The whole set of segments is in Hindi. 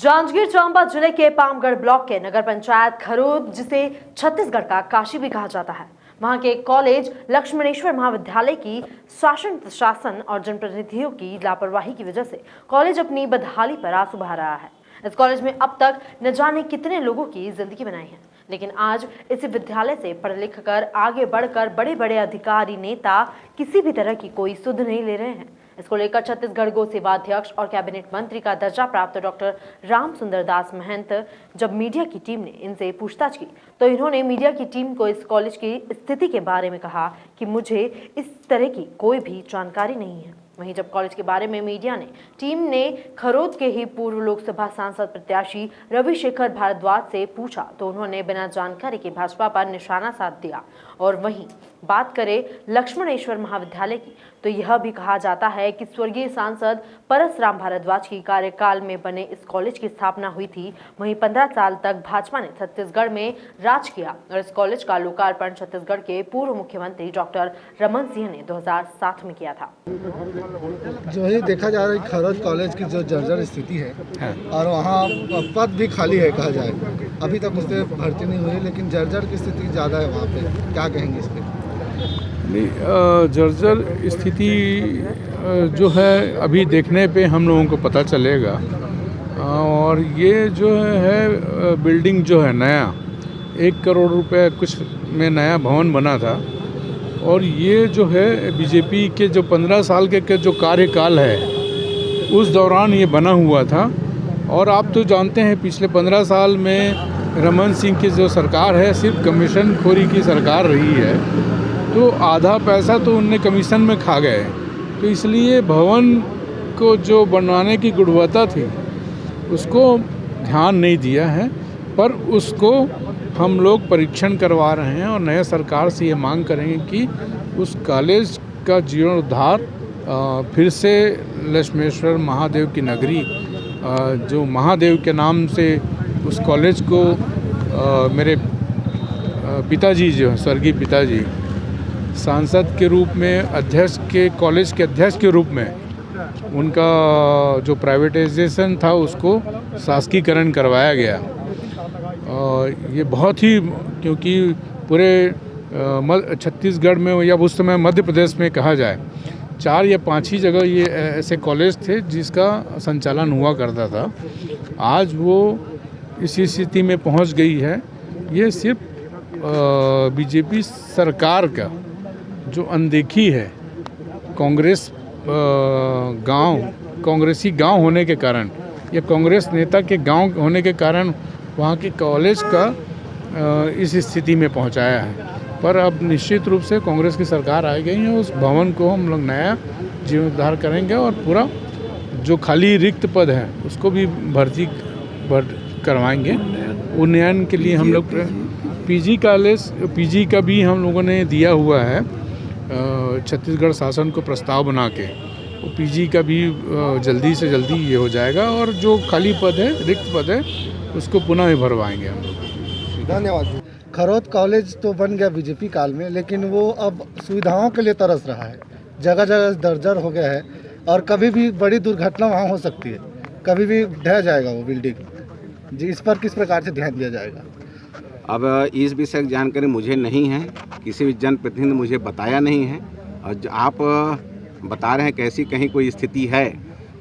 जांजगीर चांपा जिले के पामगढ़ ब्लॉक के नगर पंचायत खरोद, जिसे छत्तीसगढ़ का काशी भी कहा जाता है, वहां के कॉलेज लक्ष्मणेश्वर महाविद्यालय की शासन प्रशासन और जनप्रतिनिधियों की लापरवाही की वजह से कॉलेज अपनी बदहाली पर आंसू बहा रहा है। इस कॉलेज में अब तक न जाने कितने लोगों की जिंदगी बनाई है, लेकिन आज इसी विद्यालय से पढ़ लिख कर आगे बढ़कर बड़े बड़े अधिकारी नेता किसी भी तरह की कोई सुध नहीं ले रहे हैं। इसको लेकर छत्तीसगढ़ गो सेवा अध्यक्ष और कैबिनेट मंत्री का दर्जा प्राप्त डॉक्टर राम सुंदर दास महंत जब मीडिया की टीम ने इनसे पूछताछ की तो इन्होंने मीडिया की टीम को इस कॉलेज की स्थिति के बारे में कहा कि मुझे इस तरह की कोई भी जानकारी नहीं है। वहीं जब कॉलेज के बारे में मीडिया ने टीम ने खरोद के ही पूर्व लोकसभा सांसद प्रत्याशी रविशेखर भारद्वाज से पूछा तो उन्होंने बिना जानकारी के भाजपा पर निशाना साध दिया। और वहीं बात करें लक्ष्मणेश्वर महाविद्यालय की तो यह भी कहा जाता है कि स्वर्गीय सांसद परसराम भारद्वाज की कार्यकाल में बने इस कॉलेज की स्थापना हुई थी। वहीं 15 साल तक भाजपा ने छत्तीसगढ़ में राज किया और इस कॉलेज का लोकार्पण छत्तीसगढ़ के पूर्व मुख्यमंत्री डॉक्टर रमन सिंह ने 2007 में किया था। जो ही देखा जा रहा है खरोद कॉलेज की जो जर्जर स्थिति है और वहाँ पद भी खाली है कहा जाए, अभी तक उससे भर्ती नहीं हुई, लेकिन जर्जर की स्थिति ज़्यादा है वहाँ पे, क्या कहेंगे इस पर? नहीं, जर्जर स्थिति जो है अभी देखने पे हम लोगों को पता चलेगा। और ये जो है बिल्डिंग जो है नया 1 करोड़ रुपए कुछ में नया भवन बना था और ये जो है बीजेपी के जो 15 साल के जो कार्यकाल है उस दौरान ये बना हुआ था। और आप तो जानते हैं पिछले 15 साल में रमन सिंह की जो सरकार है सिर्फ कमीशन खोरी की सरकार रही है, तो आधा पैसा तो उनने कमीशन में खा गए। तो इसलिए भवन को जो बनवाने की गुणवत्ता थी उसको ध्यान नहीं दिया है, पर उसको हम लोग परीक्षण करवा रहे हैं और नए सरकार से ये मांग करेंगे कि उस कॉलेज का जीर्णोद्धार फिर से लक्ष्मेश्वर महादेव की नगरी, जो महादेव के नाम से उस कॉलेज को मेरे पिताजी जो है स्वर्गीय पिताजी सांसद के रूप में अध्यक्ष के कॉलेज के अध्यक्ष के रूप में उनका जो प्राइवेटाइजेशन था उसको शासकीकरण करवाया गया। ये बहुत ही, क्योंकि पूरे छत्तीसगढ़ में या उस समय मध्य प्रदेश में कहा जाए 4 या 5 ही जगह ये ऐसे कॉलेज थे जिसका संचालन हुआ करता था। आज वो इसी स्थिति में पहुंच गई है। ये सिर्फ बीजेपी सरकार का जो अनदेखी है, कांग्रेसी गांव होने के कारण या कांग्रेस नेता के गांव होने के कारण वहाँ के कॉलेज का इस स्थिति में पहुँचाया है। पर अब निश्चित रूप से कांग्रेस की सरकार आ गई है, उस भवन को हम लोग नया जीर्णोद्धार करेंगे और पूरा जो खाली रिक्त पद है उसको भी भर्ती करवाएंगे। उन्नयन के लिए हम लोग पीजी का भी हम लोगों ने दिया हुआ है छत्तीसगढ़ शासन को प्रस्ताव बना के, वो पीजी का भी जल्दी से जल्दी ये हो जाएगा और जो खाली पद है, रिक्त पद है, उसको पुनः ही भरवाएंगे हम लोग। धन्यवाद। खरोद कॉलेज तो बन गया बीजेपी काल में, लेकिन वो अब सुविधाओं के लिए तरस रहा है, जगह जगह दर्जर हो गया है और कभी भी बड़ी दुर्घटना वहाँ हो सकती है, कभी भी ढह जाएगा वो बिल्डिंग जी। इस पर किस प्रकार से ध्यान दिया जाएगा? अब इस विषय की जानकारी मुझे नहीं है, किसी भी जनप्रतिनिधि ने मुझे बताया नहीं है। और जो आप बता रहे हैं कैसी कहीं कोई स्थिति है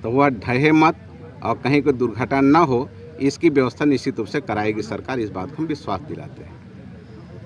तो वह ढहे मत और कहीं कोई दुर्घटना न हो, इसकी व्यवस्था निश्चित रूप से कराएगी सरकार, इस बात को हम विश्वास दिलाते हैं।